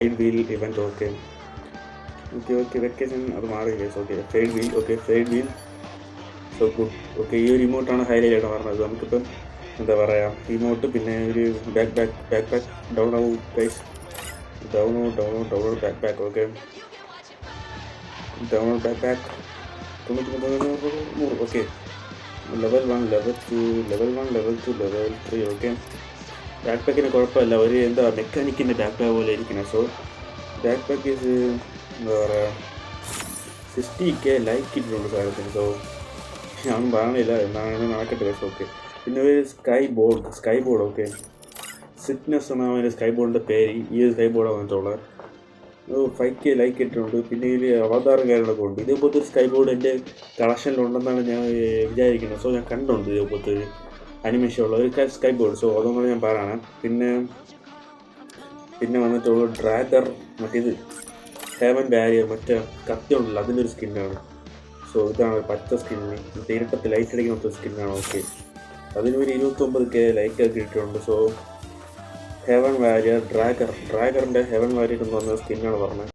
Fade wheel event. Okay okay okay vacation അത് മാറി guys. Okay fade wheel. Okay fade wheel so good. Okay ഈ ഒരു ഇമോട്ടാണ് highlight ആയിട്ട് പറഞ്ഞത്. നമുക്കിപ്പം എന്താ പറയുക ഇമോട്ട് പിന്നെ ഒരു ബാക്ക് ഡൗൺ ആവും guys. Down back. Okay down back 90. Okay level 1 level 2 level 3. Okay back പാക്കിന് കുഴപ്പമില്ല, ഒരു എന്താ മെക്കാനിക്കിൻ്റെ ബാക്ക് പാക്ക് പോലെ ഇരിക്കണം. സോ ബാക്ക് പാക്ക് ഈസ് എന്താ പറയുക 60K ലൈക്ക് ഇട്ടിട്ടുണ്ട് സാധനത്തിന്. സോ ഞാനും പറയണില്ല എന്നാണ് നടക്കട്ടെ ഗൈസ്. ഓക്കെ പിന്നെ ഒരു സ്കൈ ബോർഡ്. ഓക്കെ സിറ്റ്നസ് എന്നാണ് അതിൻ്റെ സ്കൈ ബോർഡിൻ്റെ പേര്. ഈ ഒരു സ്കൈ ബോർഡാണ് വന്നിട്ടുള്ളത്. 5K ലൈക്ക് ഇട്ടിട്ടുണ്ട്. പിന്നെ ഇതിൽ അവതാരം കാര്യങ്ങളൊക്കെ ഉണ്ട്. ഇതേപോലത്തെ ഒരു സ്കൈ ബോർഡ് എൻ്റെ കളക്ഷനിലുണ്ടെന്നാണ് ഞാൻ വിചാരിക്കുന്നത്. സോ ഞാൻ കണ്ടുണ്ട് ഇതേപോലത്തെ ഒരു അനിമേഷൻ ഉള്ള ഒരു സ്കൈ ബോർഡ്. സോ അതുകൊണ്ട് ഞാൻ പറയണം. പിന്നെ വന്നിട്ടുള്ള ഡ്രാഗർ, മറ്റേത് ഹെവൻ ബാരിയർ, മറ്റേ കത്തി ഉണ്ടല്ലോ അതിൻ്റെ ഒരു സ്കിന്നാണ്. സോ ഇതാണ് പച്ച സ്കിന്ന്, മറ്റേ ഇരട്ടത്തിൽ ലൈറ്റ് അടിക്കുന്ന സ്കിന്നാണ്. ഓക്കെ അതിനൊരു 29K ലൈക്കൊക്കെ ഇട്ടിട്ടുണ്ട്. സോ ഹെവൻ വാരിയർ ഡ്രാഗറിൻ്റെ ഹെവൻ വാരിയർ എന്ന് പറഞ്ഞ സ്കിന്നാണ് പറഞ്ഞത്.